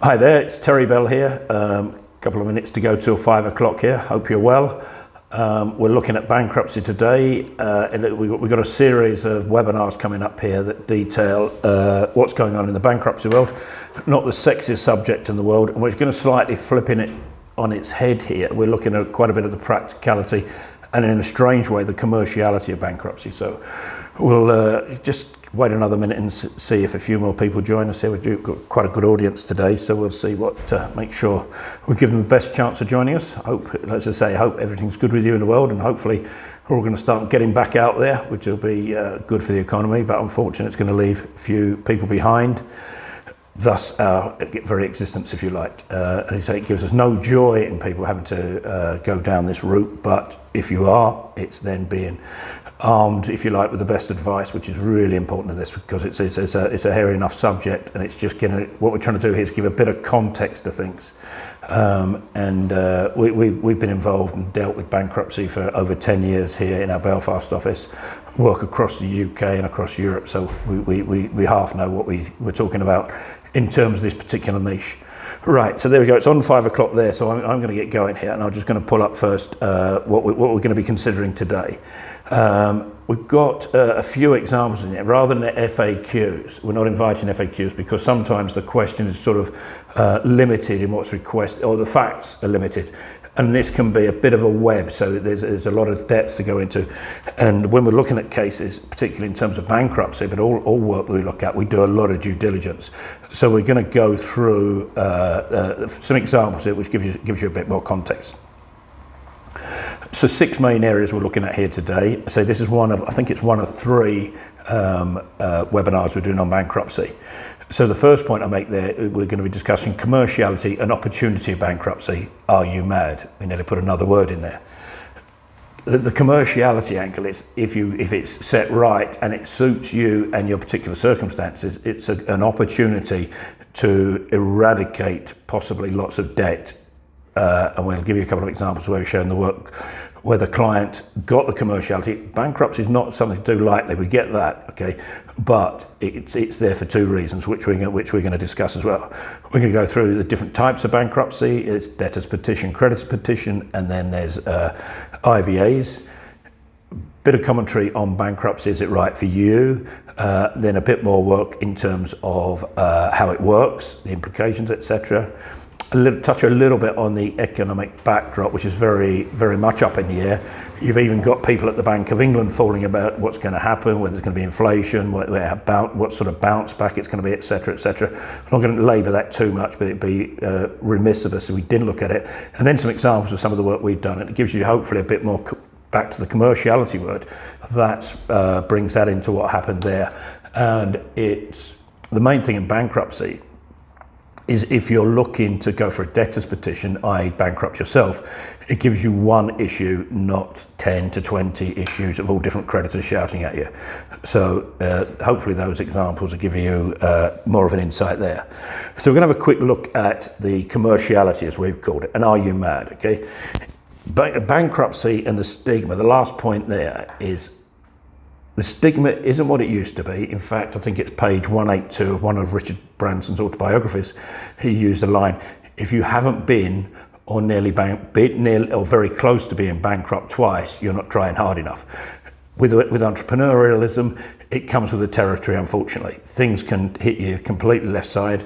Hi there, it's Terry Bell here. Couple of minutes to go till 5 o'clock here. Hope you're well. We're looking at bankruptcy today, and we've got a series of webinars coming up here that detail what's going on in the bankruptcy world, not the sexiest subject in the world, and we're going to slightly flipping it on its head here. We're looking at quite a bit of the practicality and, in a strange way, the commerciality of bankruptcy. So we'll just wait another minute and see if a few more people join us here. We've got quite a good audience today, so we'll see make sure we give them the best chance of joining us. As I say, hope everything's good with you in the world, and hopefully we're all going to start getting back out there, which will be good for the economy, but unfortunately it's going to leave a few people behind. Thus our very existence, if you like. As I say, it gives us no joy in people having to go down this route, but if you are, it's then being armed, if you like, with the best advice, which is really important in this, because it's a hairy enough subject, and it's just getting what we're trying to do here is give a bit of context to things. We've been involved and dealt with bankruptcy for over 10 years here in our Belfast office, work across the UK and across Europe, so we half know what we're talking about in terms of this particular niche. Right, so there we go, it's on 5 o'clock there, so I'm going to get going here, and I'm just going to pull up first what we're going to be considering today. We've got a few examples in there, rather than FAQs. We're not inviting FAQs because sometimes the question is sort of limited in what's requested, or the facts are limited. And this can be a bit of a web, so there's a lot of depth to go into. And when we're looking at cases, particularly in terms of bankruptcy, but all work we look at, we do a lot of due diligence. So we're going to go through some examples here, which gives you a bit more context. So 6 main areas we're looking at here today. So this is I think it's one of 3 webinars we're doing on bankruptcy. So the first point I make there, we're going to be discussing commerciality and opportunity of bankruptcy. Are you mad? We nearly put another word in there. The commerciality angle is if it's set right and it suits you and your particular circumstances, it's an opportunity to eradicate possibly lots of debt. And we'll give you a couple of examples where we've shown the work where the client got the commerciality. Bankruptcy is not something to do lightly, we get that, okay, but it's there for 2 reasons, which we're going to discuss as well. We're going to go through the different types of bankruptcy. It's debtor's petition, creditor's petition, and then there's IVAs. Bit of commentary on bankruptcy, is it right for you? Then a bit more work in terms of how it works, the implications, etc. Touch a little bit on the economic backdrop, which is very, very much up in the air. You've even got people at the Bank of England falling about what's going to happen, whether there's going to be inflation, what sort of bounce back it's going to be, etc., etc. I'm not going to labour that too much, but it'd be remiss of us if we didn't look at it. And then some examples of some of the work we've done, and it gives you hopefully a bit more back to the commerciality word. That brings that into what happened there. And it's the main thing in bankruptcy is if you're looking to go for a debtor's petition, i.e. bankrupt yourself, it gives you 1 issue, not 10 to 20 issues of all different creditors shouting at you. So hopefully those examples will give you more of an insight there. So we're going to have a quick look at the commerciality, as we've called it, and are you mad, okay? Bankruptcy and the stigma, the last point there is the stigma isn't what it used to be. In fact, I think it's page 182 of one of Richard Branson's autobiographies. He used a line, if you haven't been or or very close to being bankrupt twice, you're not trying hard enough. With entrepreneurialism, it comes with the territory, unfortunately. Things can hit you completely left side,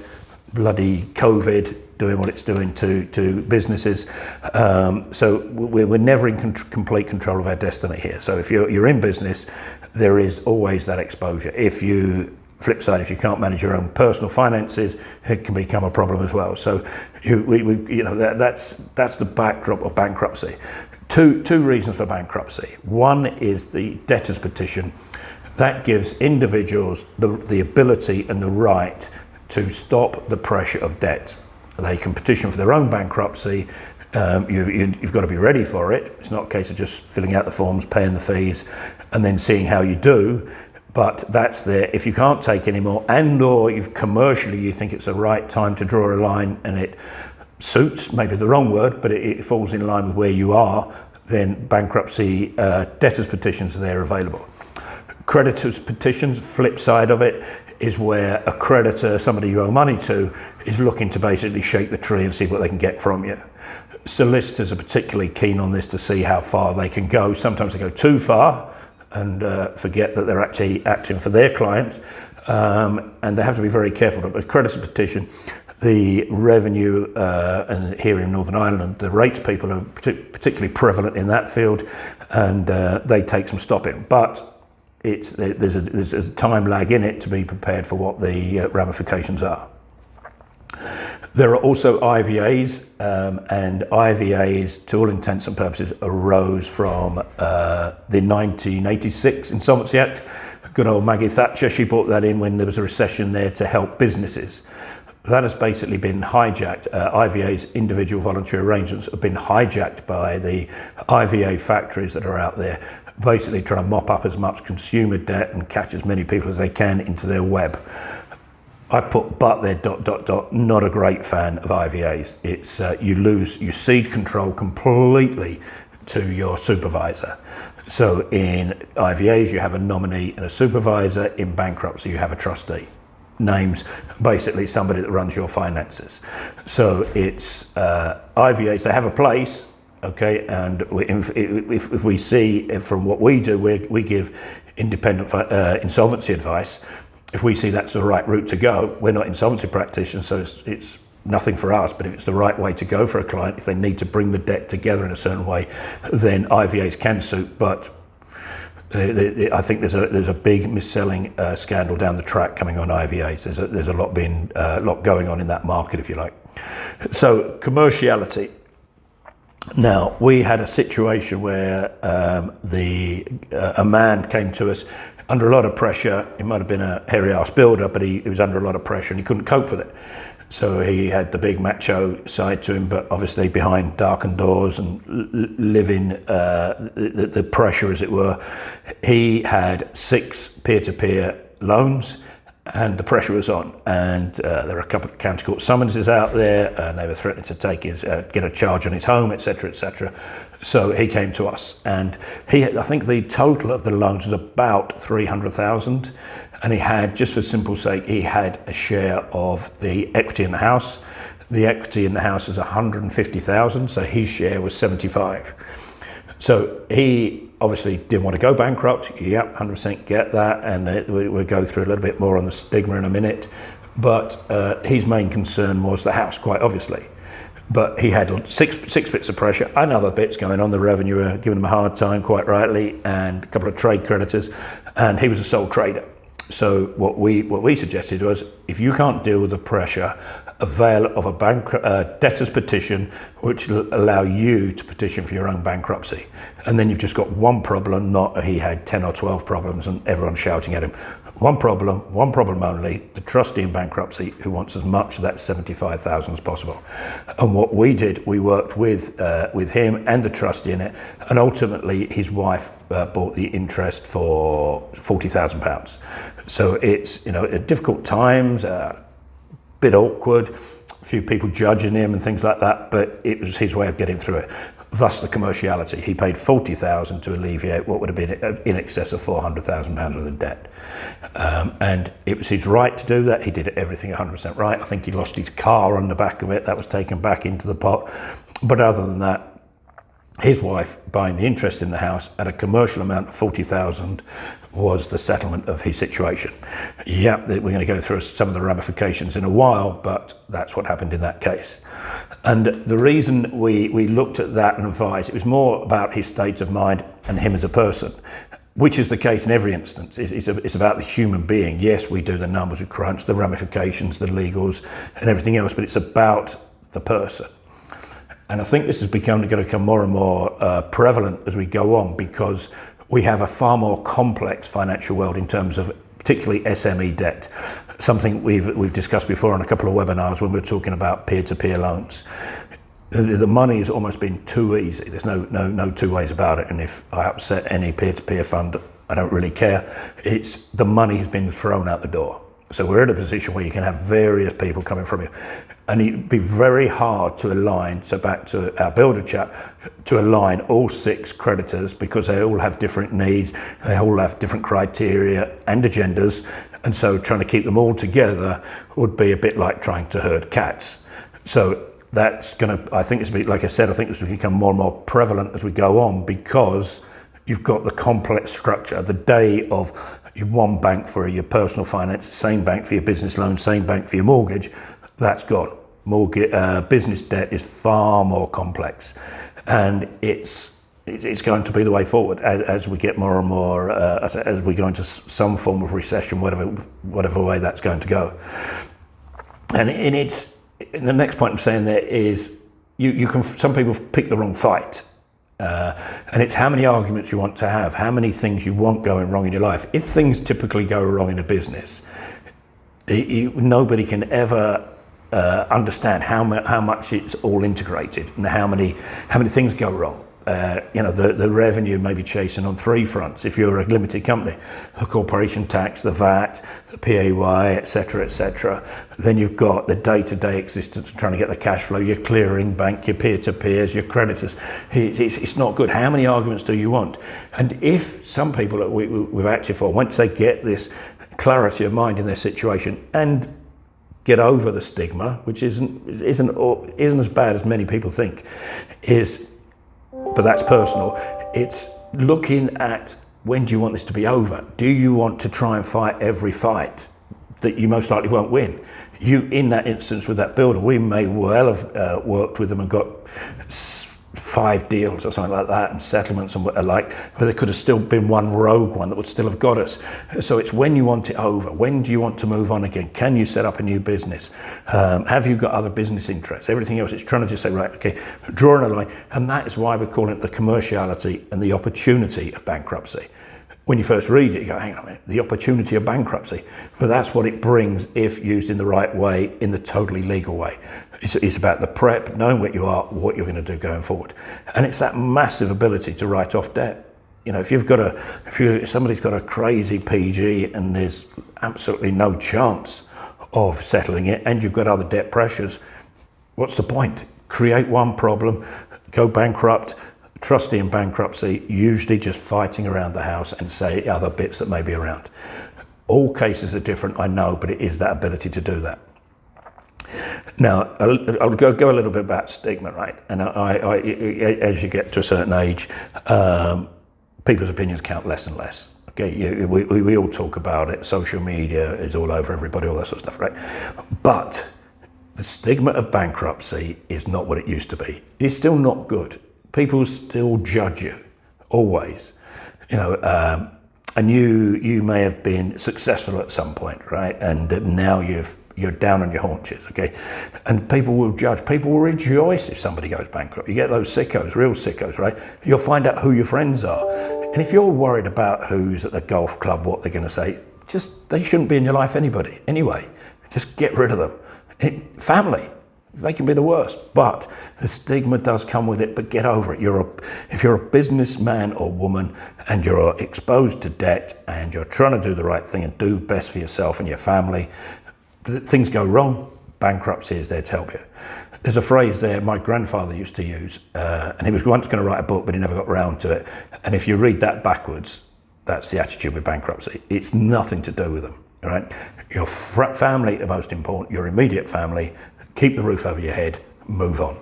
bloody COVID, doing what it's doing to businesses. So we're never in complete control of our destiny here. So if you're in business, there is always that exposure. Flip side, if you can't manage your own personal finances, it can become a problem as well. So that's the backdrop of bankruptcy. Two reasons for bankruptcy. One is the debtor's petition. That gives individuals the ability and the right to stop the pressure of debt. They can petition for their own bankruptcy. You've got to be ready for it. It's not a case of just filling out the forms, paying the fees, and then seeing how you do. But that's there. If you can't take any more, and/or you think it's the right time to draw a line, and it suits, maybe the wrong word, but it falls in line with where you are, then bankruptcy debtors petitions are there available. Creditors petitions, flip side of it, is where a creditor, somebody you owe money to, is looking to basically shake the tree and see what they can get from you. Solicitors are particularly keen on this to see how far they can go. Sometimes they go too far and forget that they're actually acting for their clients, and they have to be very careful. But with creditor petition, the revenue, and here in Northern Ireland, the rates people are particularly prevalent in that field, and they take some stopping. But there's a time lag in it to be prepared for what the ramifications are. There are also IVAs, and IVAs, to all intents and purposes, arose from the 1986 Insolvency Act. Good old Maggie Thatcher, she brought that in when there was a recession there to help businesses. That has basically been hijacked. IVAs, individual voluntary arrangements, have been hijacked by the IVA factories that are out there, basically trying to mop up as much consumer debt and catch as many people as they can into their web. I put but there ... Not a great fan of IVAs. It's you cede control completely to your supervisor. So in IVAs you have a nominee and a supervisor. In bankruptcy you have a trustee. Names basically somebody that runs your finances. So it's IVAs, they have a place, okay, and if we see from what we do, we give independent insolvency advice. If we see that's the right route to go, we're not insolvency practitioners, so it's nothing for us, but if it's the right way to go for a client, if they need to bring the debt together in a certain way, then IVAs can suit. But I think there's a big mis-selling scandal down the track coming on IVAs. There's a lot going on in that market, if you like. So Commerciality. Now, we had a situation where a man came to us under a lot of pressure. He might have been a hairy-ass builder, but he was under a lot of pressure and he couldn't cope with it. So he had the big macho side to him, but obviously behind darkened doors and living the pressure, as it were. He had 6 peer-to-peer loans, and the pressure was on. And there were a couple of county court summonses out there, and they were threatening to take get a charge on his home, etc., etc. So he came to us, and I think the total of the loans was about 300,000. And he had, just for simple sake, he had a share of the equity in the house. The equity in the house is 150,000, so his share was 75. So he obviously didn't want to go bankrupt. Yeah, 100% get that, and we'll go through a little bit more on the stigma in a minute. But his main concern was the house, quite obviously. But he had six bits of pressure and other bits going on. The revenue were giving him a hard time, quite rightly, and a couple of trade creditors, and he was a sole trader. So what we suggested was, if you can't deal with the pressure, avail of a debtor's petition, which will allow you to petition for your own bankruptcy. And then you've just got one problem, not he had 10 or 12 problems and everyone shouting at him. One problem only, the trustee in bankruptcy who wants as much of that 75,000 as possible. And what we did, we worked with him and the trustee in it, and ultimately his wife bought the interest for £40,000. So it's, at difficult times, a bit awkward, a few people judging him and things like that, but it was his way of getting through it. Thus the commerciality. He paid 40,000 to alleviate what would have been in excess of 400,000 pounds worth of debt. And it was his right to do that. He did everything 100% right. I think he lost his car on the back of it. That was taken back into the pot. But other than that, his wife buying the interest in the house at a commercial amount of 40,000 was the settlement of his situation. Yeah, we're going to go through some of the ramifications in a while, but that's what happened in that case. And the reason we looked at that and advised, it was more about his state of mind and him as a person, which is the case in every instance. It's about the human being. Yes, we do the numbers, we crunch the ramifications, the legals and everything else, but it's about the person. And I think this is going to become more and more prevalent as we go on, because we have a far more complex financial world in terms of particularly SME debt, something we've discussed before on a couple of webinars when we were talking about peer-to-peer loans. The money has almost been too easy. There's no two ways about it. And if I upset any peer-to-peer fund, I don't really care. It's the money has been thrown out the door. So we're in a position where you can have various people coming from you, and it'd be very hard to align. So back to our builder chat, to align all 6 creditors, because they all have different needs, they all have different criteria and agendas, and so trying to keep them all together would be a bit like trying to herd cats. So that's going to, I think it's, like I said, I think it's going to become more and more prevalent as we go on, because you've got the complex structure. The day of one bank for your personal finance, same bank for your business loan, same bank for your mortgage, that's gone. Business debt is far more complex, and it's going to be the way forward as we get more and more, as we go into some form of recession, whatever way that's going to go. And the next point I'm saying there is, you can, some people pick the wrong fight. And it's how many arguments you want to have, how many things you want going wrong in your life. If things typically go wrong in a business, nobody can ever understand how much it's all integrated and how many things go wrong. The revenue may be chasing on 3 fronts. If you're a limited company, the corporation tax, the VAT, the PAY, etc. Then you've got the day-to-day existence of trying to get the cash flow, your clearing bank, your peer-to-peers, your creditors. It's not good. How many arguments do you want? And if some people that we've acted for, once they get this clarity of mind in their situation and get over the stigma, which isn't as bad as many people think, but that's personal. It's looking at, when do you want this to be over? Do you want to try and fight every fight that you most likely won't win? In that instance with that builder, we may well have worked with them and got 5 deals or something like that, and settlements and what alike, but there could have still been one rogue one that would still have got us. So it's when you want it over. When do you want to move on again? Can you set up a new business? Have you got other business interests? Everything else, it's trying to just say, right, okay, drawing a line. And that is why we're calling it the commerciality and the opportunity of bankruptcy. When you first read it, you go, hang on a minute, the opportunity of bankruptcy. But that's what it brings if used in the right way, in the totally legal way. It's about the prep, knowing what you are, what you're going to do going forward. And it's that massive ability to write off debt. If somebody's got a crazy PG and there's absolutely no chance of settling it, and you've got other debt pressures, what's the point? Create one problem, go bankrupt. Trustee in bankruptcy, usually just fighting around the house and say other bits that may be around. All cases are different, I know, but it is that ability to do that. Now, I'll go a little bit about stigma, right? And as you get to a certain age, people's opinions count less and less. Okay, we all talk about it. Social media is all over everybody, all that sort of stuff, right? But the stigma of bankruptcy is not what it used to be. It's still not good. People still judge you, always. And you may have been successful at some point, right? And now you're down on your haunches, okay? And people will judge. People will rejoice if somebody goes bankrupt. You get those sickos, real sickos, right? You'll find out who your friends are. And if you're worried about who's at the golf club, what they're going to say, they shouldn't be in your life anyway. Just get rid of them. Family. They can be the worst, but the stigma does come with it, but get over it. If you're a businessman or woman and you're exposed to debt and you're trying to do the right thing and do best for yourself and your family, things go wrong, bankruptcy is there to help you. There's a phrase there my grandfather used to use, and he was once going to write a book, but he never got around to it. And if you read that backwards, that's the attitude with bankruptcy. It's nothing to do with them, all right? Your family are most important, your immediate family. Keep the roof over your head, move on.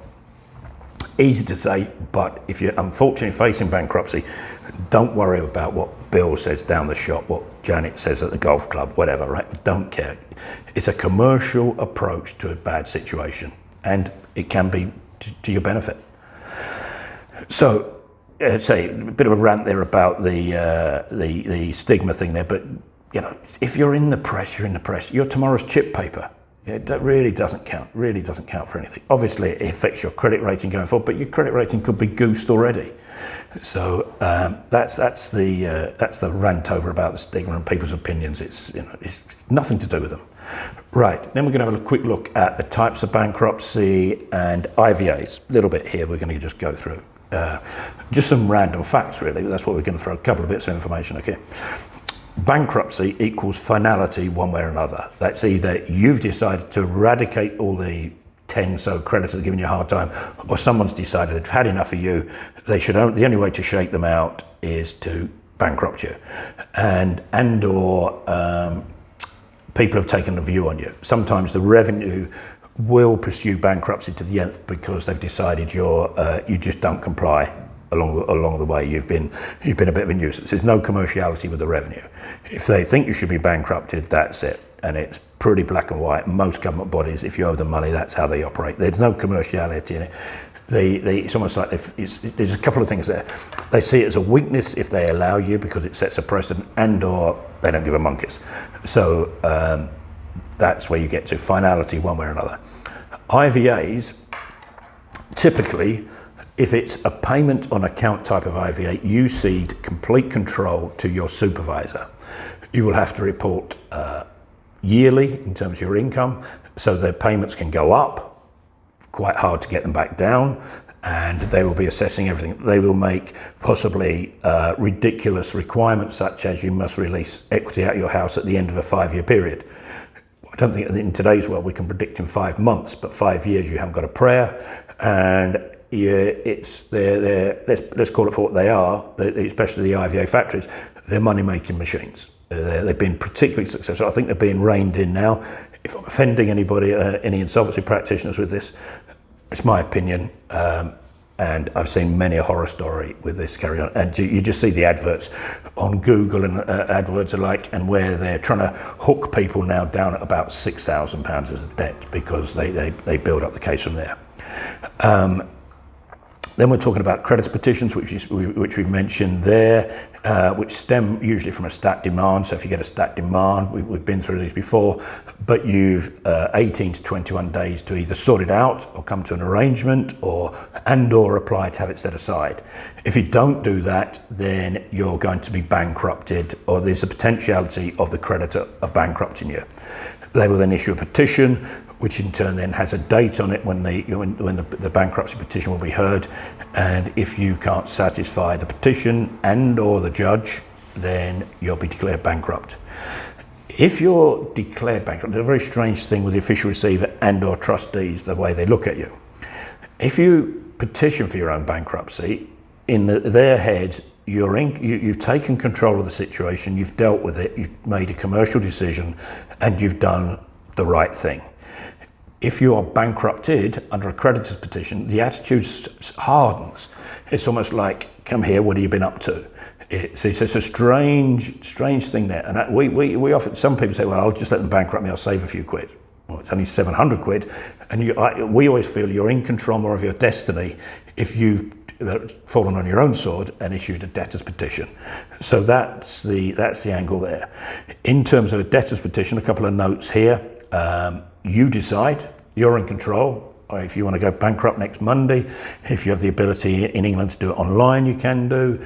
Easy to say, but if you're unfortunately facing bankruptcy, don't worry about what Bill says down the shop, what Janet says at the golf club, whatever, right? Don't care. It's a commercial approach to a bad situation, and it can be to your benefit. So, say a bit of a rant there about the stigma thing there, but if you're in the press, you're in the press. You're tomorrow's chip paper. That really doesn't count for anything. Obviously, it affects your credit rating going forward, but your credit rating could be goosed already. So that's the rant over about the stigma and people's opinions. It's nothing to do with them. Right, then we're going to have a quick look at the types of bankruptcy and IVAs. A little bit here we're going to just go through. Just some random facts, really. That's what we're going to throw, a couple of bits of information, okay? Bankruptcy equals finality one way or another. That's either you've decided to eradicate all the 10 so creditors giving you a hard time, or someone's decided they've had enough of you. The only way to shake them out is to bankrupt you, or people have taken a view on you. Sometimes the revenue will pursue bankruptcy to the nth because they've decided you just don't comply along the way. You've been a bit of a nuisance. There's no commerciality with the revenue. If they think you should be bankrupted, that's it. And it's pretty black and white. Most government bodies, if you owe them money, that's how they operate. There's no commerciality in it. It's almost like there's a couple of things there. They see it as a weakness if they allow you because it sets a precedent, and/or they don't give a monkeys. So that's where you get to finality one way or another. IVAs, typically, if it's a payment on account type of IVA, you cede complete control to your supervisor. You will have to report yearly in terms of your income, so their payments can go up, quite hard to get them back down, and they will be assessing everything. They will make possibly ridiculous requirements, such as you must release equity out of your house at the end of a 5-year period. I don't think in today's world we can predict in 5 months, but 5 years you haven't got a prayer, and let's call it for what they are, especially the IVA factories. They're money-making machines. They've been particularly successful. I think they're being reined in now. If I'm offending anybody, any insolvency practitioners with this, it's my opinion, and I've seen many a horror story with this carry on. And you just see the adverts on Google and AdWords alike, and where they're trying to hook people now down at about £6,000 as a debt because they build up the case from there. Then we're talking about creditor petitions, which we've mentioned there, which stem usually from a stat demand. So if you get a stat demand, we've been through these before, but you've 18 to 21 days to either sort it out or come to an arrangement or apply to have it set aside. If you don't do that, then you're going to be bankrupted, or there's a potentiality of the creditor of bankrupting you. They will then issue a petition, which in turn then has a date on it when the bankruptcy petition will be heard. And if you can't satisfy the petition and/or the judge, then you'll be declared bankrupt. If you're declared bankrupt, there's a very strange thing with the official receiver and/or trustees, the way they look at you. If you petition for your own bankruptcy, in their head, you've taken control of the situation, you've dealt with it, you've made a commercial decision, and you've done the right thing. If you are bankrupted under a creditor's petition, the attitude hardens. It's almost like, come here, what have you been up to? It's a strange thing there. And we often, some people say, well, I'll just let them bankrupt me, I'll save a few quid. Well, it's only 700 quid. And we always feel you're in control more of your destiny if you've fallen on your own sword and issued a debtor's petition. So that's the angle there. In terms of a debtor's petition, a couple of notes here. You decide, you're in control. If you want to go bankrupt next Monday, if you have the ability in England to do it online, you can do.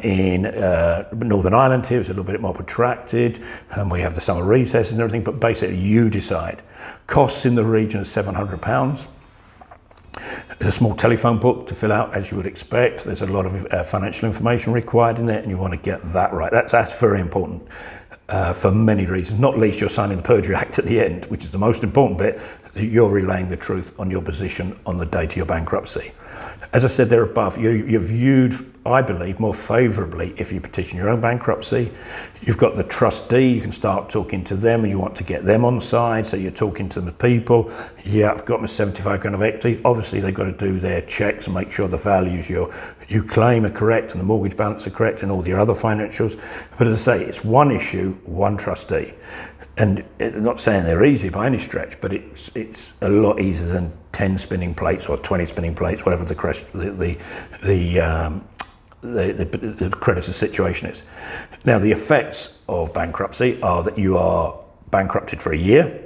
In Northern Ireland here, it's a little bit more protracted. We have the summer recesses and everything, but basically you decide. Costs in the region of £700. There's a small telephone book to fill out, as you would expect. There's a lot of financial information required in there, and you want to get that right. That's very important. For many reasons, not least you're signing the Perjury Act at the end, which is the most important bit, that you're relaying the truth on your position on the date of your bankruptcy. As I said there above, you're viewed, I believe, more favourably if you petition your own bankruptcy. You've got the trustee, you can start talking to them and you want to get them on side, so you're talking to the people. Yeah, I've got my 75 grand of equity. Obviously they've got to do their checks and make sure the values you claim are correct and the mortgage balance are correct and all your other financials. But as I say, it's one issue, one trustee. And I'm not saying they're easy by any stretch, but it's a lot easier than 10 spinning plates or 20 spinning plates, whatever the creditor's situation is. Now, the effects of bankruptcy are that you are bankrupted for a year,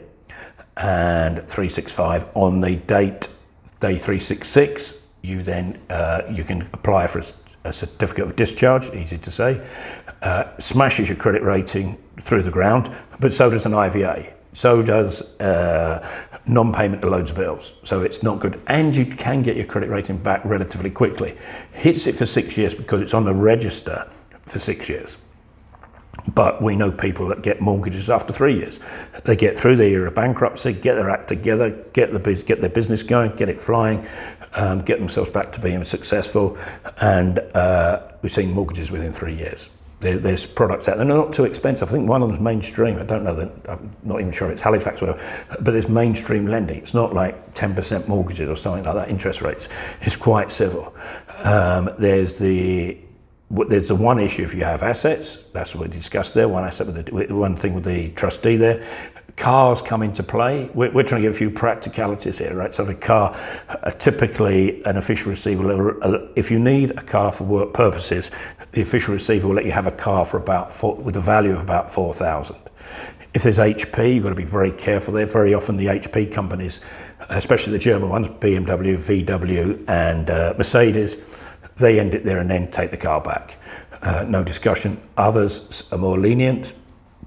and 365 on the day 366, you then you can apply for a certificate of discharge, easy to say, smashes your credit rating through the ground, but so does an IVA. So does non-payment of loads of bills. So it's not good. And you can get your credit rating back relatively quickly. Hits it for 6 years because it's on the register for 6 years. But we know people that get mortgages after 3 years. They get through the year of bankruptcy, get their act together, get their business going, get it flying, get themselves back to being successful, and we've seen mortgages within 3 years. There's products out there. They're not too expensive. I think one of them's mainstream. I don't know that. I'm not even sure it's Halifax or whatever. But there's mainstream lending. It's not like 10% mortgages or something like that. Interest rates. It's quite civil. There's the one issue if you have assets. That's what we discussed there. One asset with one thing with the trustee there. Cars come into play. We're trying to give a few practicalities here, right? So the car, typically an official receiver, if you need a car for work purposes, the official receiver will let you have a car for with a value of about 4,000. If there's HP, you've got to be very careful there. Very often the HP companies, especially the German ones, BMW, VW and Mercedes, they end it there and then take the car back. No discussion. Others are more lenient,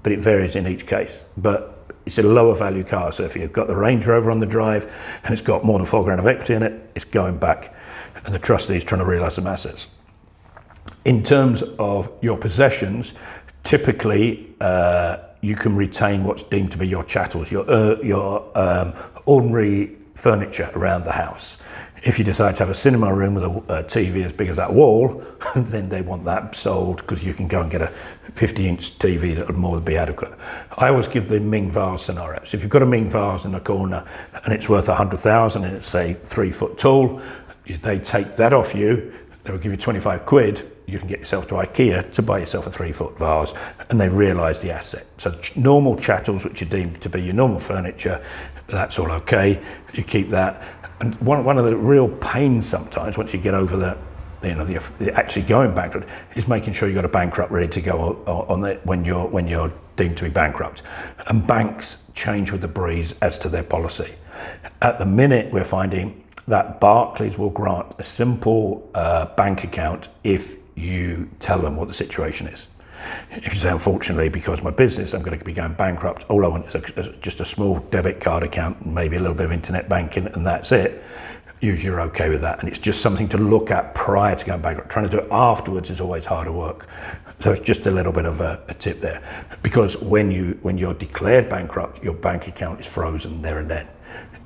but it varies in each case. But it's a lower value car, so if you've got the Range Rover on the drive and it's got more than 4 grand of equity in it, it's going back, and the trustee is trying to realise some assets. In terms of your possessions, typically you can retain what's deemed to be your chattels, your ordinary furniture around the house. If you decide to have a cinema room with a TV as big as that wall, then they want that sold, because you can go and get a 50-inch TV that would more than be adequate. I always give the Ming vase scenario. So if you've got a Ming vase in the corner and it's worth 100,000 and it's, say, 3 foot tall, they take that off you, they will give you 25 quid, you can get yourself to IKEA to buy yourself a 3 foot vase, and they realise the asset. So normal chattels, which are deemed to be your normal furniture, that's all okay, you keep that. And one of the real pains sometimes, once you get over the actually going bankrupt, is making sure you've got a bankrupt ready to go on it when you're deemed to be bankrupt. And banks change with the breeze as to their policy. At the minute, we're finding that Barclays will grant a simple bank account if you tell them what the situation is. If you say, unfortunately, because of my business, I'm going to be going bankrupt, all I want is just a small debit card account and maybe a little bit of internet banking, and that's it, usually you're okay with that. And it's just something to look at prior to going bankrupt. Trying to do it afterwards is always harder work. So it's just a little bit of a tip there. Because when you're declared bankrupt, your bank account is frozen there and then.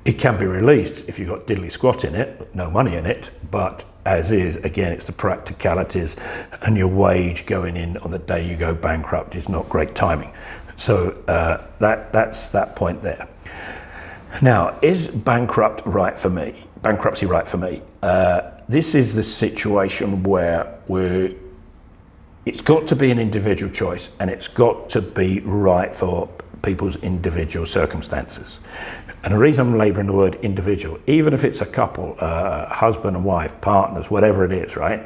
It can be released if you've got diddly squat in it, no money in it, but as is, again, it's the practicalities, and your wage going in on the day you go bankrupt is not great timing. So that's that point there. Now, is bankruptcy right for me? This is the situation where it's got to be an individual choice, and it's got to be right for people's individual circumstances. And the reason I'm labouring the word individual, even if it's a couple, husband and wife, partners, whatever it is, right?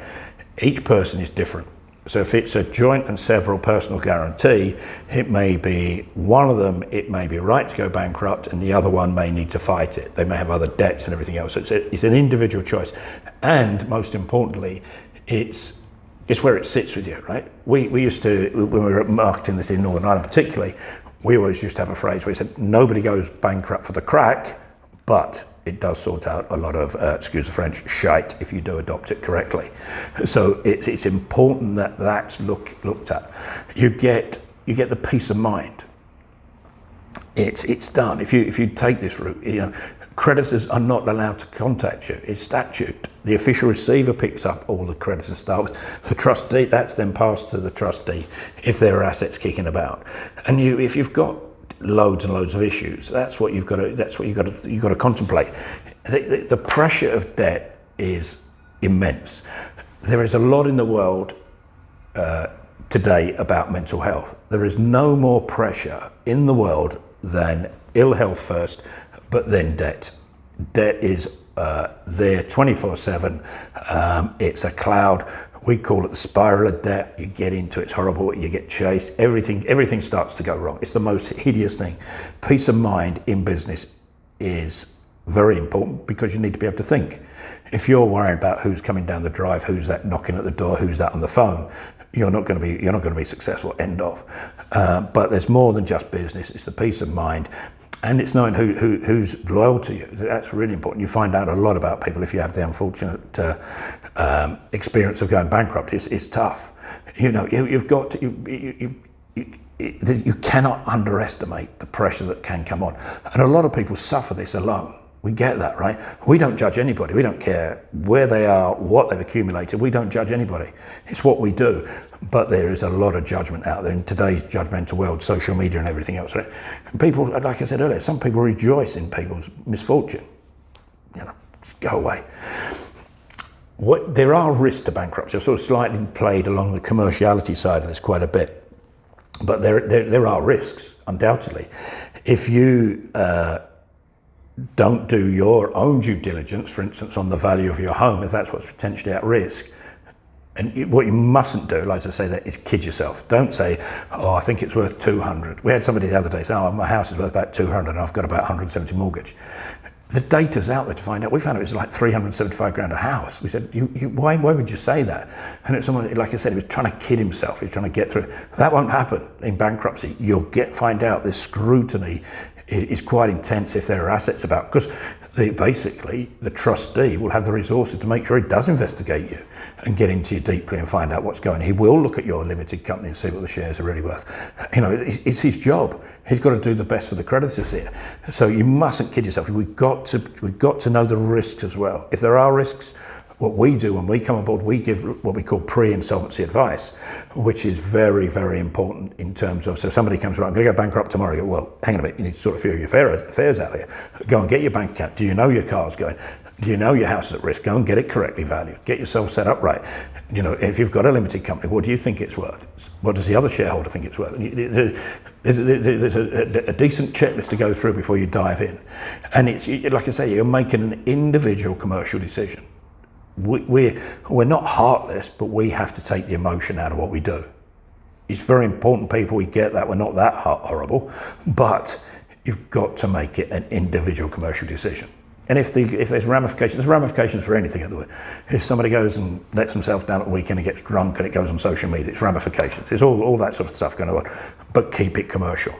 Each person is different. So if it's a joint and several personal guarantee, it may be one of them, it may be right to go bankrupt, and the other one may need to fight it. They may have other debts and everything else. So it's an individual choice. And most importantly, it's where it sits with you, right? We used to, when we were marketing this in Northern Ireland particularly, we always used to have a phrase where we said, nobody goes bankrupt for the crack, but it does sort out a lot of, excuse the French, shite if you do adopt it correctly. So it's important that that's looked at. You get the peace of mind. It's done. If you take this route, creditors are not allowed to contact you. It's statute. The official receiver picks up all the creditors start with. The trustee, that's then passed to the trustee if there are assets kicking about. And if you've got loads and loads of issues, that's what you've got to contemplate. The pressure of debt is immense. There is a lot in the world today about mental health. There is no more pressure in the world than ill health first, but then debt. Debt is there 24/7. It's a cloud. We call it the spiral of debt. You get into it, it's horrible. You get chased. Everything starts to go wrong. It's the most hideous thing. Peace of mind in business is very important because you need to be able to think. If you're worried about who's coming down the drive, who's that knocking at the door, who's that on the phone, you're not going to be successful. End of. But there's more than just business. It's the peace of mind. And it's knowing who's loyal to you. That's really important. You find out a lot about people if you have the unfortunate experience of going bankrupt. It's tough. You've got to, you cannot underestimate the pressure that can come on. And a lot of people suffer this alone. We get that, right? We don't judge anybody. We don't care where they are, what they've accumulated. We don't judge anybody. It's what we do. But there is a lot of judgment out there in today's judgmental world, social media and everything else, right? And people, like I said earlier, some people rejoice in people's misfortune. Just go away. There are risks to bankruptcy. I've sort of slightly played along the commerciality side of this quite a bit. But there are risks, undoubtedly. If you don't do your own due diligence, for instance, on the value of your home, if that's what's potentially at risk, and what you mustn't do, like I say, that is kid yourself. Don't say, oh, I think it's worth 200. We had somebody the other day say, oh, my house is worth about 200 and I've got about 170 mortgage. The data's out there to find out. We found it was like 375 grand a house. We said, why would you say that? And it's someone, like I said, he was trying to kid himself. He was trying to get through. That won't happen in bankruptcy. You'll find out this scrutiny is quite intense if there are assets about, because basically the trustee will have the resources to make sure he does investigate you and get into you deeply and find out what's going on. He will look at your limited company and see what the shares are really worth. It's his job. He's got to do the best for the creditors here. So you mustn't kid yourself. We've got to know the risks as well. If there are risks, what we do when we come aboard, we give what we call pre-insolvency advice, which is very, very important in terms of, so somebody comes, right, I'm going to go bankrupt tomorrow. You go, well, hang on a minute, you need to sort of feel your affairs out here. Go and get your bank account. Do you know your car's going? Do you know your house is at risk? Go and get it correctly valued. Get yourself set up right. If you've got a limited company, what do you think it's worth? What does the other shareholder think it's worth? There's a decent checklist to go through before you dive in. And it's, like I say, you're making an individual commercial decision. We're not heartless, but we have to take the emotion out of what we do. It's very important, people, we get that. We're not that horrible, but you've got to make it an individual commercial decision. And if there's ramifications for anything at the way. If somebody goes and lets himself down at the weekend and gets drunk and it goes on social media, it's ramifications. It's all that sort of stuff going on, but keep it commercial.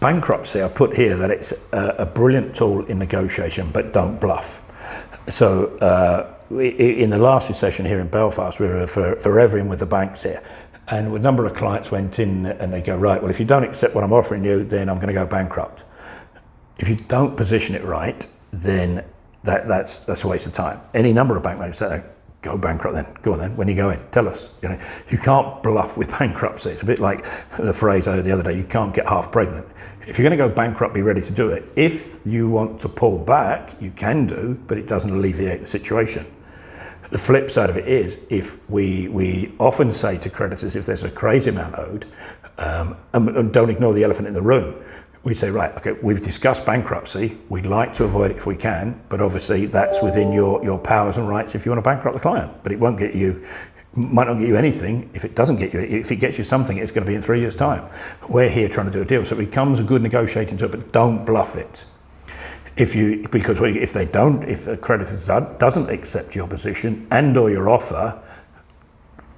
Bankruptcy, I put here that it's a brilliant tool in negotiation, but don't bluff. So in the last recession here in Belfast, we were forever in with the banks here. And a number of clients went in and they go, right, well, if you don't accept what I'm offering you, then I'm going to go bankrupt. If you don't position it right, then that's a waste of time. Any number of bank managers say, go bankrupt then. Go on then. When you go in, tell us. You can't bluff with bankruptcy. It's a bit like the phrase I heard the other day, you can't get half pregnant. If you're going to go bankrupt, be ready to do it. If you want to pull back, you can do, but it doesn't alleviate the situation. The flip side of it is, if we often say to creditors, if there's a crazy amount owed, and don't ignore the elephant in the room, we say, right, okay, we've discussed bankruptcy, we'd like to avoid it if we can, but obviously that's within your powers and rights if you want to bankrupt the client, but it won't get you, might not get you anything. If it doesn't get you, if it gets you something, it's going to be in 3 years' time. We're here trying to do a deal, so it becomes a good negotiating tool, but don't bluff it. If the creditor doesn't accept your position and or your offer,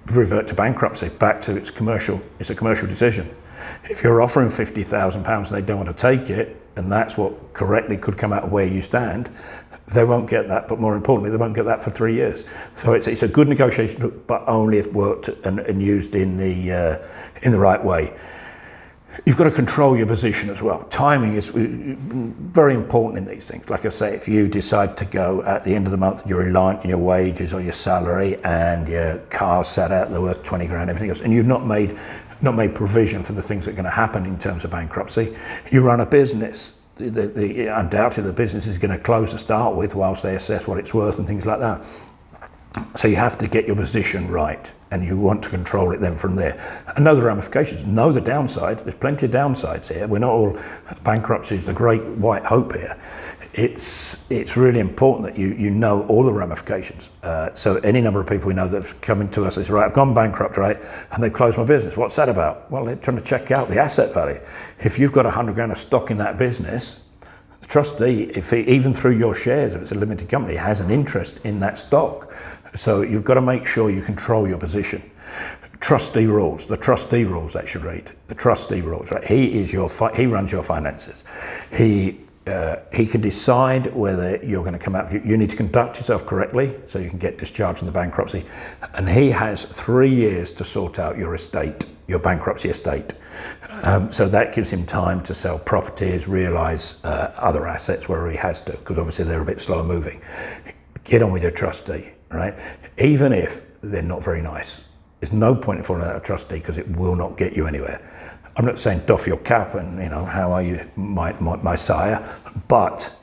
revert to bankruptcy, back to it's a commercial decision. If you're offering £50,000 and they don't want to take it, and that's what correctly could come out of where you stand, they won't get that, but more importantly, they won't get that for 3 years. So it's a good negotiation, but only if worked and used in the right way. You've got to control your position as well. Timing is very important in these things. Like I say, if you decide to go at the end of the month, you're reliant on your wages or your salary, and your car's sat out, they're worth 20 grand, everything else, and you've not made provision for the things that are going to happen in terms of bankruptcy. You run a business. Undoubtedly, the business is going to close to start with whilst they assess what it's worth and things like that. So you have to get your position right, and you want to control it then from there. And know the ramifications, know the downside. There's plenty of downsides here. We're not all, bankruptcy is the great white hope here. It's really important that you know all the ramifications. So any number of people we know that have come into us and say, right, I've gone bankrupt, right, and they've closed my business. What's that about? Well, they're trying to check out the asset value. If you've got 100 grand of stock in that business, the trustee, even through your shares, if it's a limited company, has an interest in that stock. So you've got to make sure you control your position. Trustee rules, the trustee rules that should read. The trustee rules, right? He runs your finances. He can decide whether you're going to come out. You need to conduct yourself correctly so you can get discharged from the bankruptcy. And he has 3 years to sort out your estate. your bankruptcy estate. So that gives him time to sell properties, realise other assets where he has to, because obviously they're a bit slower moving. Get on with your trustee, right? Even if they're not very nice. There's no point in falling out a trustee because it will not get you anywhere. I'm not saying doff your cap and, how are you, my sire, but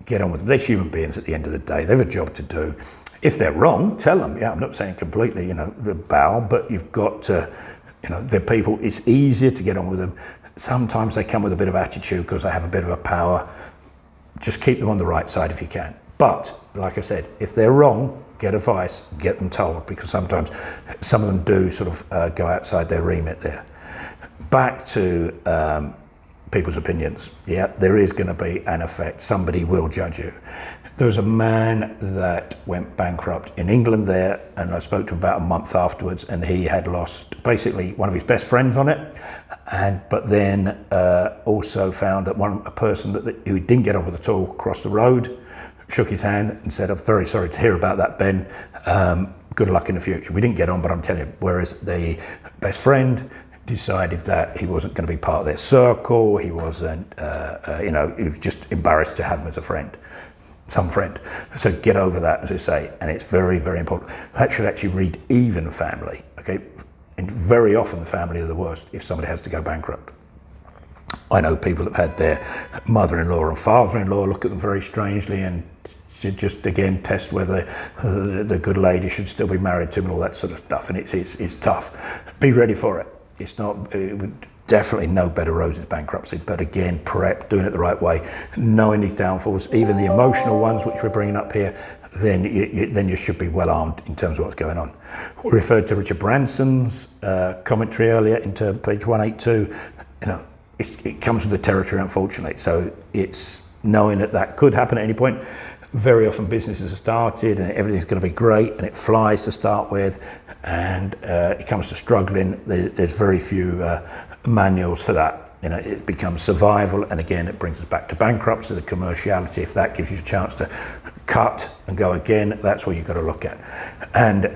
get on with it. They're human beings at the end of the day. They have a job to do. If they're wrong, tell them. Yeah, I'm not saying completely, bow, but you've got to, they're people. It's easier to get on with them. Sometimes they come with a bit of attitude because they have a bit of a power. Just keep them on the right side if you can. But, like I said, if they're wrong, get advice, get them told, because sometimes some of them do sort of go outside their remit there. Back to people's opinions. Yeah, there is going to be an effect. Somebody will judge you. There was a man that went bankrupt in England there, and I spoke to him about a month afterwards, and he had lost basically one of his best friends on it, but then also found that a person who didn't get on with at all crossed the road, shook his hand and said, "I'm very sorry to hear about that, Ben. Good luck in the future." We didn't get on, but I'm telling you, whereas the best friend decided that he wasn't going to be part of their circle, he wasn't, he was just embarrassed to have him as a friend. Some friend. So get over that, as I say, and it's very, very important. That should actually read even family, okay? And very often the family are the worst if somebody has to go bankrupt. I know people that have had their mother-in-law or father-in-law look at them very strangely and should just again test whether the good lady should still be married to him and all that sort of stuff, and it's tough. Be ready for it. It's not, definitely no better roses bankruptcy, but again, prep, doing it the right way, knowing these downfalls, even the emotional ones which we're bringing up here, then you should be well armed in terms of what's going on. We referred to Richard Branson's commentary earlier into page 182. It comes with the territory, unfortunately. So it's knowing that could happen at any point. Very often businesses are started and everything's going to be great and it flies to start with, and it comes to struggling. There's very few manuals for that. It becomes survival, and again, it brings us back to bankruptcy, the commerciality. If that gives you a chance to cut and go again, that's what you've got to look at. And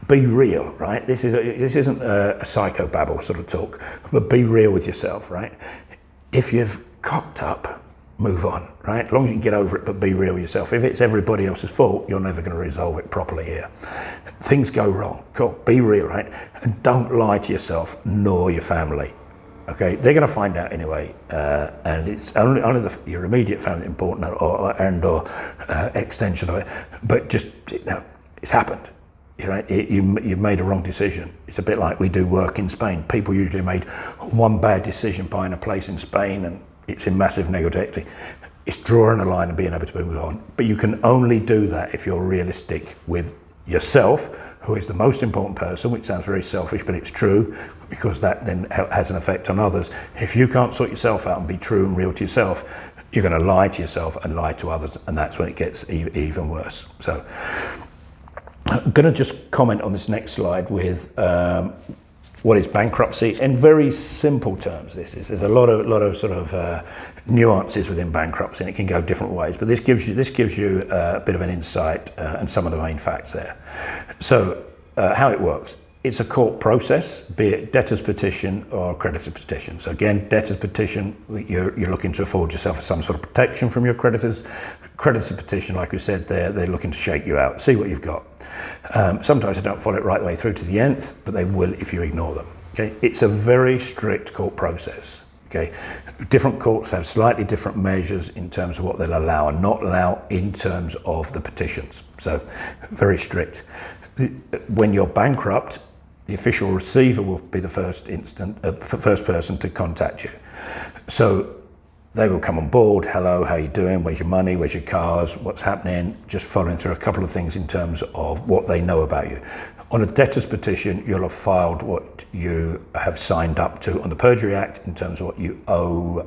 be real, right? This isn't a psychobabble sort of talk, but be real with yourself, right? If you've cocked up, move on, right? As long as you can get over it, but be real with yourself. If it's everybody else's fault, you're never going to resolve it properly here. Things go wrong, cool, be real, right? And don't lie to yourself nor your family, okay? They're going to find out anyway, and it's only your immediate family important or extension of it, but just, it's happened. You've made a wrong decision. It's a bit like we do work in Spain. People usually made one bad decision buying a place in Spain and it's in massive negativity. It's drawing a line and being able to move on. But you can only do that if you're realistic with yourself, who is the most important person, which sounds very selfish, but it's true, because that then has an effect on others. If you can't sort yourself out and be true and real to yourself, you're going to lie to yourself and lie to others, and that's when it gets even worse. So I'm going to just comment on this next slide with what is bankruptcy in very simple terms. There's a lot of sort of nuances within bankruptcy, and it can go different ways. But this gives you a bit of an insight and some of the main facts there. So how it works. It's a court process, be it debtor's petition or creditor's petition. So again, debtor's petition, you're looking to afford yourself some sort of protection from your creditors. Creditor's petition, like we said, they're looking to shake you out, see what you've got. Sometimes they don't follow it right the way through to the nth, but they will if you ignore them. Okay, it's a very strict court process. Okay, different courts have slightly different measures in terms of what they'll allow and not allow in terms of the petitions. So very strict. When you're bankrupt, the official receiver will be the first person to contact you. So they will come on board. Hello, how you doing? Where's your money? Where's your cars? What's happening? Just following through a couple of things in terms of what they know about you. On a debtor's petition, you'll have filed what you have signed up to on the Perjury Act in terms of what you owe.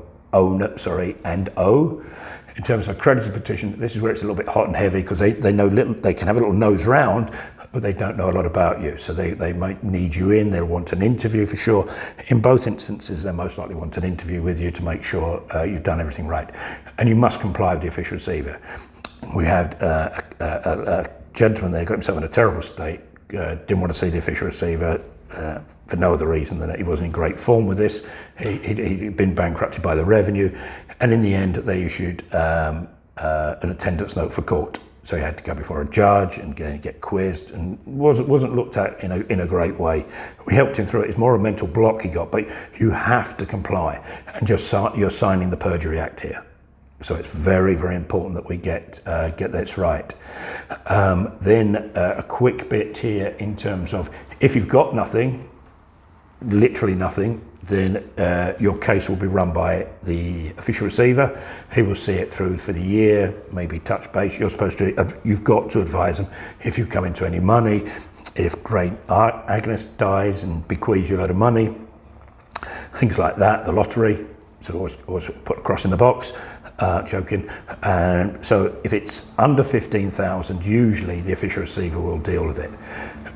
In terms of a creditor's petition, this is where it's a little bit hot and heavy, because they know they can have a little nose round, but they don't know a lot about you. So they might need you in, they'll want an interview for sure. In both instances, they most likely want an interview with you to make sure you've done everything right. And you must comply with the official receiver. We had a gentleman there, got himself in a terrible state, didn't want to see the official receiver, for no other reason than that he wasn't in great form with this. He'd been bankrupted by the revenue, and in the end they issued an attendance note for court. So he had to go before a judge and get quizzed, and wasn't looked at in a great way. We helped him through it. It's more a mental block he got, but you have to comply, and you're signing the Perjury Act here. So it's very, very important that we get this right. Then a quick bit here in terms of, if you've got nothing, literally nothing, then your case will be run by the official receiver. He will see it through for the year, maybe touch base. You've got to advise them if you come into any money, if Great Agnes dies and bequeaths you a load of money, things like that, the lottery. So always put a cross in the box, joking. And so if it's under 15,000, usually the official receiver will deal with it,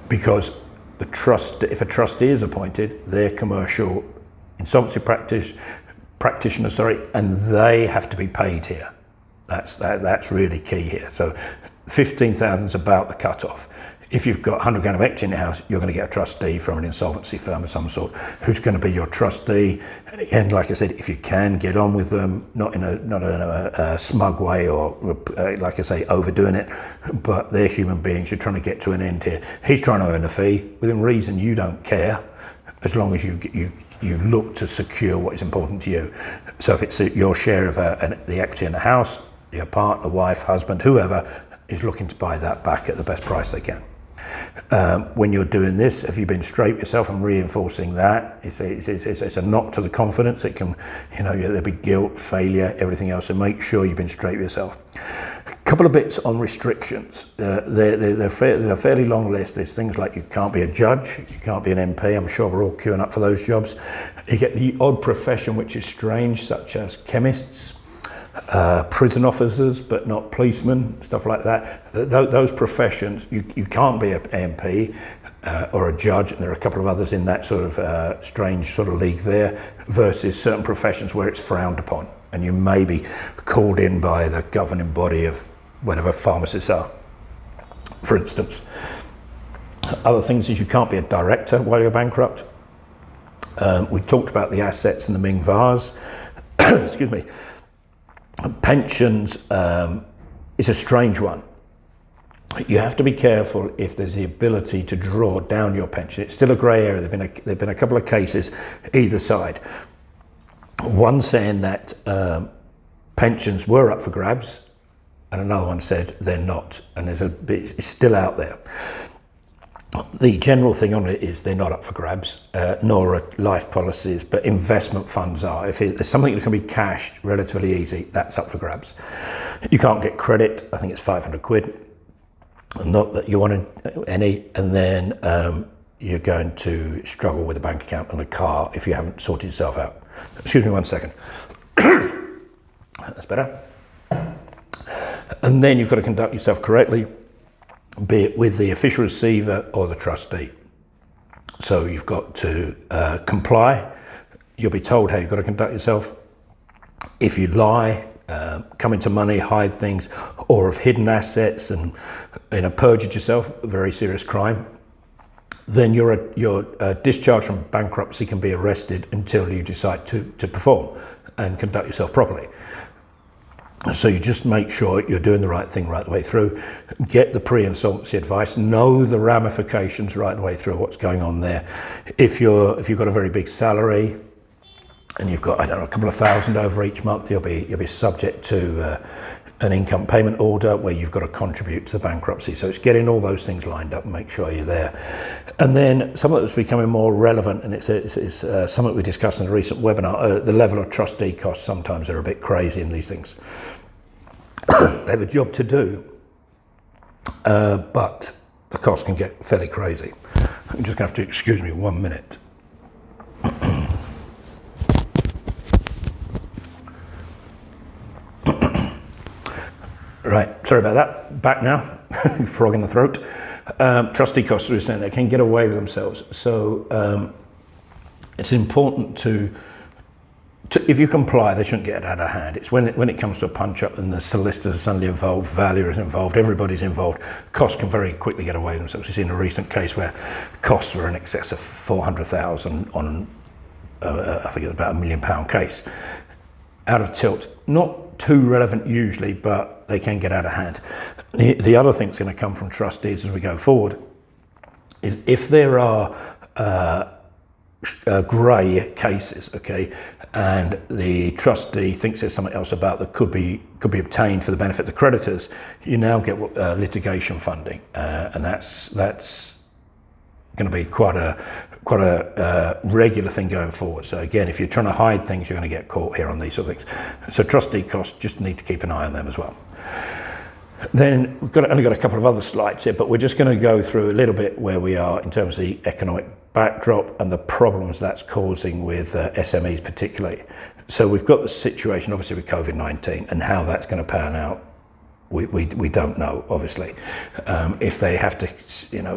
because if a trustee is appointed, they're commercial insolvency practitioner, and they have to be paid here. That's really key here. So 15,000 is about the cutoff. If you've got 100 grand of equity in the house, you're going to get a trustee from an insolvency firm of some sort who's going to be your trustee. And again, like I said, if you can get on with them, not in a smug way or, like I say, overdoing it, but they're human beings. You're trying to get to an end here. He's trying to earn a fee. Within reason, you don't care, as long as you look to secure what is important to you. So if it's your share of the equity in the house, your partner, wife, husband, whoever is looking to buy that back at the best price they can. When you're doing this, have you been straight with yourself and reinforcing that? It's a knock to the confidence. It can, there'll be guilt, failure, everything else. So make sure you've been straight with yourself. A couple of bits on restrictions. They're a fairly long list. There's things like you can't be a judge, you can't be an MP. I'm sure we're all queuing up for those jobs. You get the odd profession which is strange, such as chemists, prison officers, but not policemen, stuff like that. Those professions, you can't be an MP or a judge, and there are a couple of others in that sort of strange sort of league there, versus certain professions where it's frowned upon, and you may be called in by the governing body of whatever pharmacists are, for instance. Other things is you can't be a director while you're bankrupt. We talked about the assets and the Ming Vase. Excuse me. Pensions is a strange one. You have to be careful if there's the ability to draw down your pension. It's still a grey area. There've been a couple of cases either side. One saying that pensions were up for grabs, and another one said they're not, and it's still out there. The general thing on it is they're not up for grabs, nor are life policies, but investment funds are. If there's something that can be cashed relatively easy, that's up for grabs. You can't get credit. I think it's 500 quid. Not that you want any, and then you're going to struggle with a bank account and a car if you haven't sorted yourself out. Excuse me 1 second. That's better. And then you've got to conduct yourself correctly, be it with the official receiver or the trustee. So you've got to comply. You'll be told how you've got to conduct yourself. If you lie, come into money, hide things, or have hidden assets and perjured yourself, a very serious crime, then your discharge from bankruptcy can be arrested until you decide to perform and conduct yourself properly. So you just make sure you're doing the right thing right the way through. Get the pre-insolvency advice. Know the ramifications right the way through what's going on there. If you've got a very big salary and you've got, I don't know, a couple of thousand over each month, you'll be subject to an income payment order where you've got to contribute to the bankruptcy. So it's getting all those things lined up and make sure you're there. And then something that's becoming more relevant, and it's something we discussed in a recent webinar, the level of trustee costs sometimes are a bit crazy in these things. They have a job to do, but the cost can get fairly crazy. I'm just going to have to excuse me 1 minute. Right, sorry about that. Back now, frog in the throat. Trustee costs, we were saying, they can get away with themselves. So it's important to if you comply, they shouldn't get out of hand. It's when it comes to a punch up and the solicitors are suddenly involved, valuer is involved, everybody's involved, costs can very quickly get away with themselves. We've seen a recent case where costs were in excess of 400,000 on, I think it was about £1 million case. Out of tilt, not too relevant usually, but they can get out of hand. The other thing that's going to come from trustees as we go forward is if there are grey cases, okay, and the trustee thinks there's something else about that could be obtained for the benefit of the creditors, you now get litigation funding, and that's going to be quite a regular thing going forward. So again, if you're trying to hide things, you're going to get caught here on these sort of things. So trustee costs, just need to keep an eye on them as well. Then we've only got a couple of other slides here, but we're just going to go through a little bit where we are in terms of the economic backdrop and the problems that's causing with SMEs particularly. So we've got the situation obviously with COVID-19 and how that's going to pan out. We don't know, obviously. If they have to,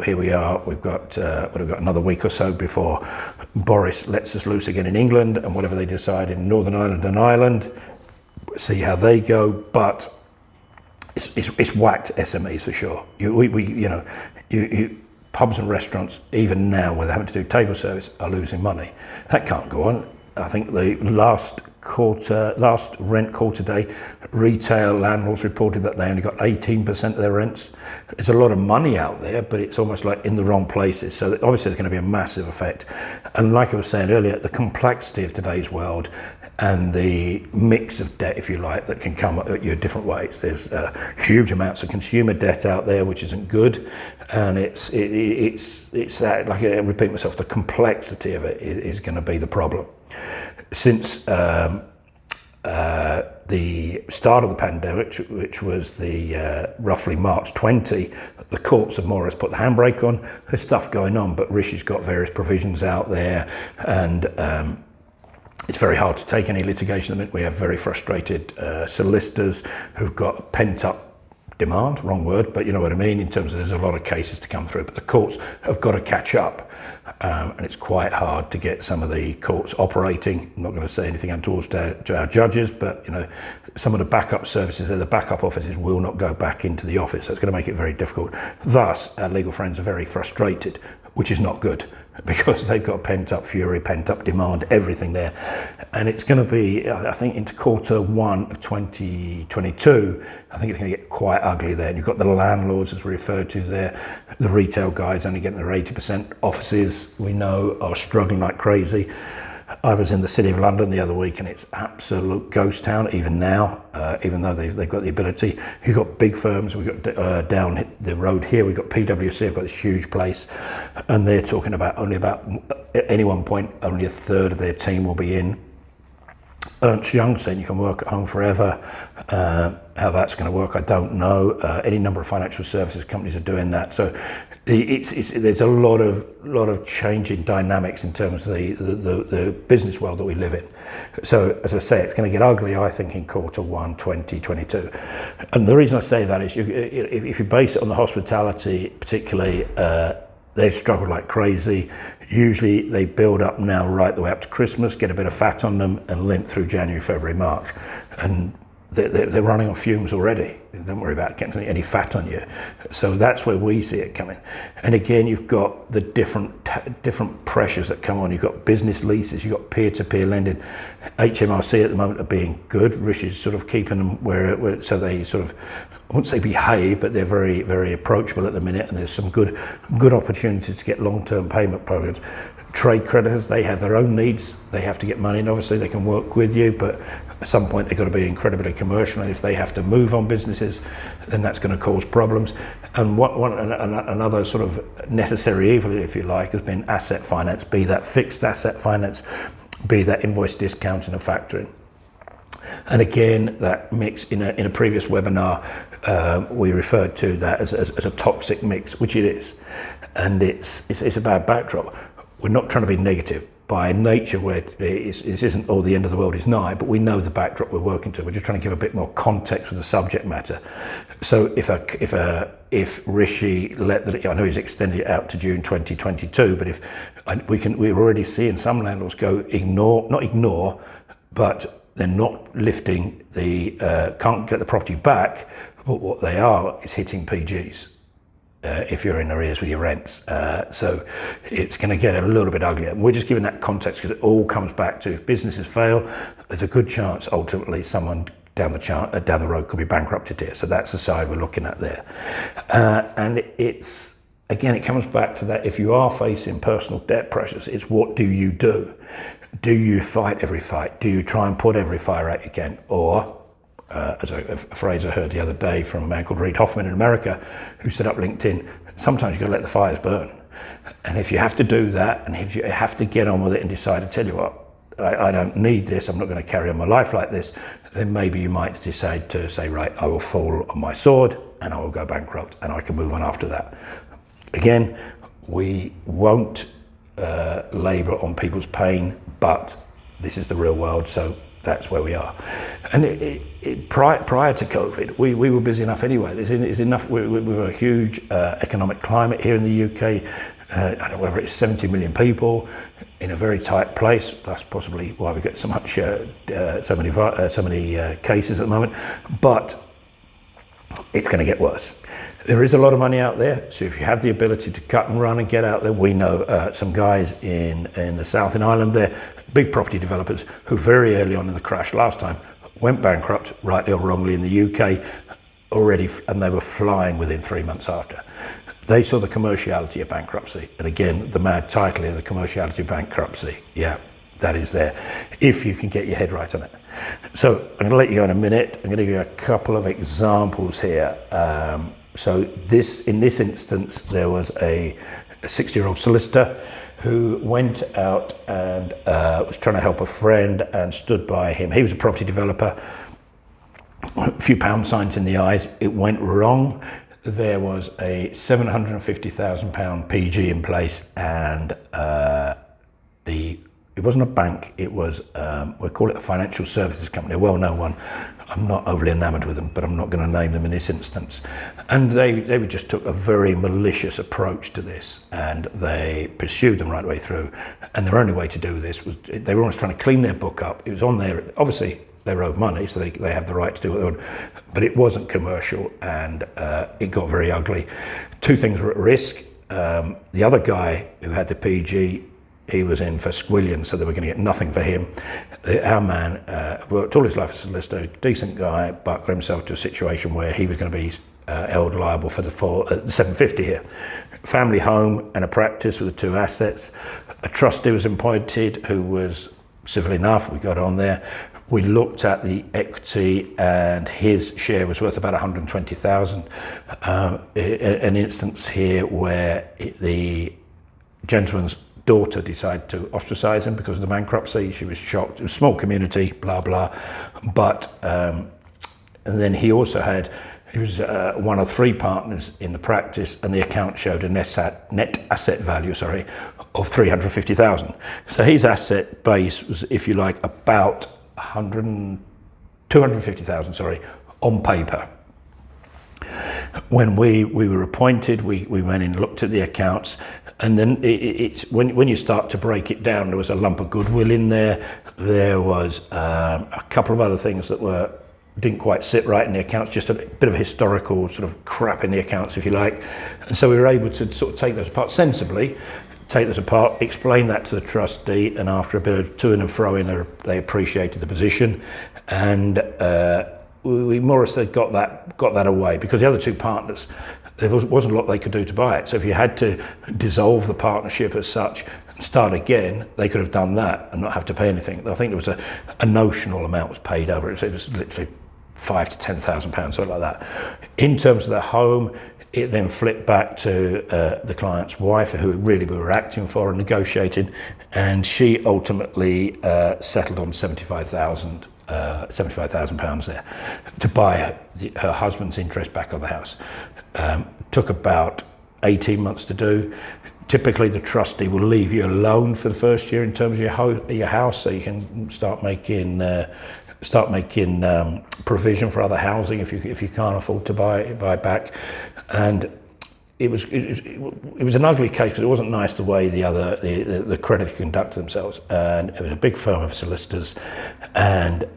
here we are, we've got another week or so before Boris lets us loose again in England, and whatever they decide in Northern Ireland and Ireland, see how they go, but it's whacked SMEs for sure. Pubs and restaurants, even now where they're having to do table service, are losing money. That can't go on. I think the last rent quarter day, retail landlords reported that they only got 18% of their rents. There's a lot of money out there, but it's almost like in the wrong places. So obviously there's going to be a massive effect. And like I was saying earlier, the complexity of today's world and the mix of debt, if you like, that can come at you different ways. There's huge amounts of consumer debt out there, which isn't good. And it's that, like I repeat myself, the complexity of it is going to be the problem. Since the start of the pandemic, which was the roughly March 20, the courts have more or less put the handbrake on. There's stuff going on, but Rishi's got various provisions out there, and it's very hard to take any litigation at the minute. We have very frustrated solicitors who've got pent-up demand, wrong word, but you know what I mean, in terms of there's a lot of cases to come through, but the courts have got to catch up, and it's quite hard to get some of the courts operating. I'm not going to say anything untoward to our judges, but some of the backup services, the backup offices will not go back into the office, so it's going to make it very difficult. Thus, our legal friends are very frustrated, which is not good, because they've got pent-up fury, pent-up demand, everything there. And it's going to be, I think, into quarter one of 2022, I think it's going to get quite ugly there. And you've got the landlords, as we referred to there, the retail guys only getting their 80%. Offices, we know, are struggling like crazy. I was in the City of London the other week, and it's absolute ghost town, even now, even though they've got the ability. You've got big firms. We've got down the road here, we've got PwC, they've got this huge place, and they're talking about at any one point, only a third of their team will be in. Ernst Young saying you can work at home forever. How that's going to work, I don't know. Any number of financial services companies are doing that. So there's a lot of changing dynamics in terms of the business world that we live in. So as I say, it's going to get ugly, I think, in quarter one 2022. And the reason I say that is if you base it on the hospitality particularly, they've struggled like crazy. Usually they build up now right the way up to Christmas, get a bit of fat on them, and limp through January, February, March. And they're running on fumes already. Don't worry about getting any fat on you. So that's where we see it coming. And again, you've got the different pressures that come on. You've got business leases, you've got peer-to-peer lending. HMRC at the moment are being good. Rishi's sort of keeping them where so they sort of, I wouldn't say behave, but they're very, very approachable at the minute, and there's some good opportunities to get long-term payment programs. Trade creditors, they have their own needs. They have to get money, and obviously they can work with you, but at some point they've got to be incredibly commercial, and if they have to move on businesses, then that's going to cause problems. And another sort of necessary evil, if you like, has been asset finance, be that fixed asset finance, be that invoice discounting and factoring. And again, that mix, in a previous webinar, we referred to that as a toxic mix, which it is. And it's a bad backdrop. We're not trying to be negative. By nature, where this isn't all the end of the world is nigh, but we know the backdrop we're working to. We're just trying to give a bit more context with the subject matter. So if Rishi I know he's extended it out to June 2022, but we're already seeing some landlords not ignore, but they're not lifting can't get the property back, but what they are is hitting PGs. If you're in arrears with your rents. So it's going to get a little bit uglier. And we're just giving that context because it all comes back to if businesses fail, there's a good chance ultimately someone down the road could be bankrupted here. So that's the side we're looking at there. And it's, again, it comes back to that if you are facing personal debt pressures, it's what do you do? Do you fight every fight? Do you try and put every fire out you can? Or as a phrase I heard the other day from a man called Reid Hoffman in America, who set up LinkedIn, sometimes you've got to let the fires burn. And if you have to do that, and if you have to get on with it and decide to tell you what, I don't need this, I'm not going to carry on my life like this, then maybe you might decide to say, right, I will fall on my sword and I will go bankrupt and I can move on after that. Again, we won't labour on people's pain, but this is the real world, so that's where we are. And prior to COVID, we were busy enough anyway. There's enough. We were a huge economic climate here in the UK. I don't know whether it's 70 million people in a very tight place. That's possibly why we get so many cases at the moment. But it's going to get worse. There is a lot of money out there, so if you have the ability to cut and run and get out there, we know some guys in the south in Ireland, they're big property developers who very early on in the crash last time went bankrupt, rightly or wrongly, in the UK already, and they were flying within 3 months after. They saw the commerciality of bankruptcy, and again, the mad title here, the commerciality of bankruptcy. Yeah, that is there, if you can get your head right on it. So I'm going to let you go in a minute. I'm going to give you a couple of examples here. So in this instance, there was a 60-year-old solicitor who went out and was trying to help a friend and stood by him. He was a property developer, a few pound signs in the eyes. It went wrong. There was a £750,000 PG in place, and it wasn't a bank, it was, we'll call it a financial services company, a well-known one. I'm not overly enamoured with them, but I'm not going to name them in this instance. And they just took a very malicious approach to this, and they pursued them right the way through. And their only way to do this was, they were almost trying to clean their book up. It was on there, obviously they owed money, so they have the right to do what they want, but it wasn't commercial, and it got very ugly. Two things were at risk. The other guy who had the PG, he was in for squillions, so they were going to get nothing for him. Our man worked all his life as a solicitor, decent guy, but got himself to a situation where he was going to be held liable for the 750 here. Family home and a practice with the two assets. A trustee was appointed who was civil enough. We got on there. We looked at the equity, and his share was worth about 120,000. An instance here where the gentleman's daughter decided to ostracize him because of the bankruptcy. She was shocked. It was a small community, blah, blah. But, and then he also he was one of three partners in the practice, and the account showed a net asset value, of 350,000. So his asset base was, if you like, about 250,000, on paper. When we were appointed, we went in and looked at the accounts, and then when you start to break it down, there was a lump of goodwill in there. There was a couple of other things that didn't quite sit right in the accounts, just a bit of historical sort of crap in the accounts, if you like. And so we were able to sort of take those apart sensibly, explain that to the trustee, and after a bit of to and fro in, they appreciated the position, and we more or less got that away, because the other two partners, there wasn't a lot they could do to buy it. So if you had to dissolve the partnership as such and start again, they could have done that and not have to pay anything. I think there was a notional amount was paid over it, so it was literally £5,000 to £10,000, something like that. In terms of the home, it then flipped back to the client's wife, who really we were acting for and negotiating, and she ultimately settled on £75,000 there to buy her husband's interest back on the house. Took about 18 months to do. Typically, the trustee will leave you alone for the first year in terms of your house, so you can start making provision for other housing if you can't afford to buy back. And it was an ugly case because it wasn't nice the way the creditor conducted themselves, and it was a big firm of solicitors, and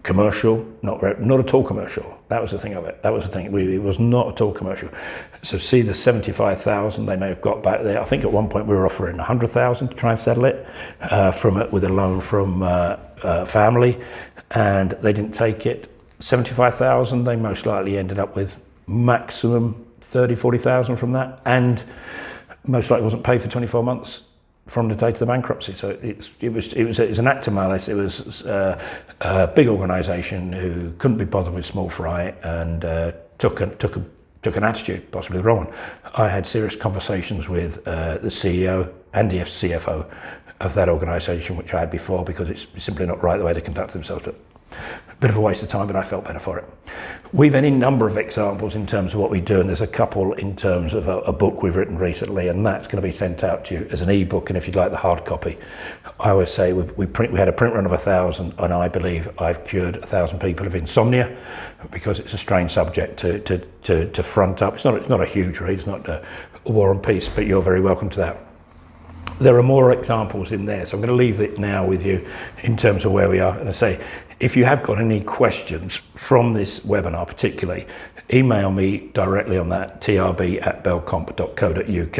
commercial, not at all commercial. That was the thing of it. That was the thing. It was not at all commercial. So see the 75,000 they may have got back there. I think at one point we were offering 100,000 to try and settle it with a loan from family, and they didn't take it. 75,000 they most likely ended up with maximum 40,000 from that, and most likely wasn't paid for 24 months from the date of the bankruptcy. So it was an act of malice. It was a big organisation who couldn't be bothered with small fry, and took an attitude, possibly the wrong one. I had serious conversations with the CEO and the CFO of that organisation, which I had before, because it's simply not right the way they conduct themselves. But a bit of a waste of time, but I felt better for it. We've any number of examples in terms of what we do, and there's a couple in terms of a book we've written recently, and that's going to be sent out to you as an ebook. And if you'd like the hard copy, I always say we had a print run of 1,000, and I believe I've cured 1,000 people of insomnia, because it's a strange subject to front up. It's not a huge read. It's not a War and Peace, but you're very welcome to that. There are more examples in there, so I'm going to leave it now with you in terms of where we are. And I say, if you have got any questions from this webinar particularly, email me directly on that, trb@belcomp.co.uk,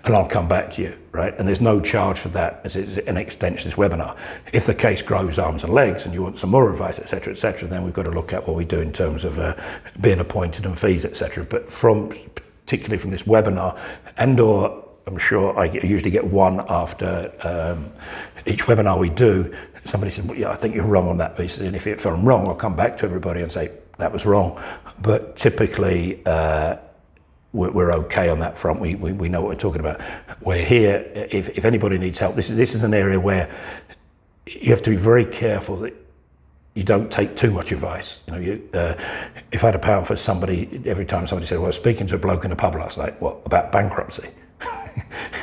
and I'll come back to you, right? And there's no charge for that, as it's an extension of this webinar. If the case grows arms and legs and you want some more advice, etc., then we've got to look at what we do in terms of being appointed and fees, etc. But particularly from this webinar, and/or I'm sure I usually get one after each webinar we do. Somebody said, well, yeah, I think you're wrong on that piece. And if I'm wrong, I'll come back to everybody and say, that was wrong. But typically, we're okay on that front. We know what we're talking about. We're here, if anybody needs help. This is an area where you have to be very careful that you don't take too much advice. You know, if I had £1 for somebody, every time somebody said, well, I was speaking to a bloke in a pub last night, what, about bankruptcy?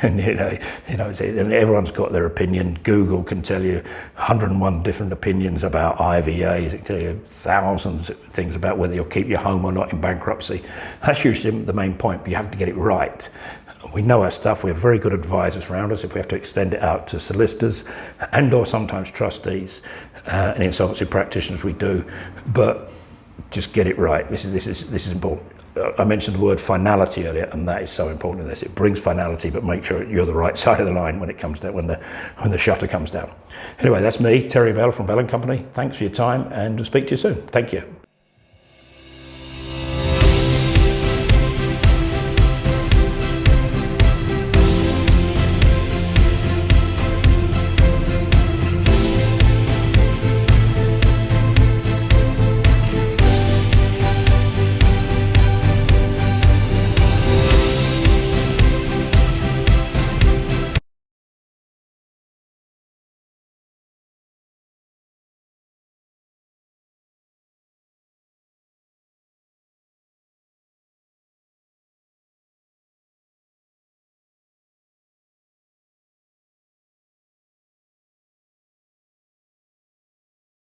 And and everyone's got their opinion. Google can tell you 101 different opinions about IVAs. It can tell you thousands of things about whether you'll keep your home or not in bankruptcy. That's usually the main point, but you have to get it right. We know our stuff. We have very good advisors around us. If we have to extend it out to solicitors and/or sometimes trustees and insolvency practitioners, we do. But just get it right. This is important. I mentioned the word finality earlier, and that is so important in this. It brings finality, but make sure you're the right side of the line when it comes down, when the shutter comes down. Anyway, that's me, Terry Bell from Bell & Company. Thanks for your time, and I'll speak to you soon. Thank you.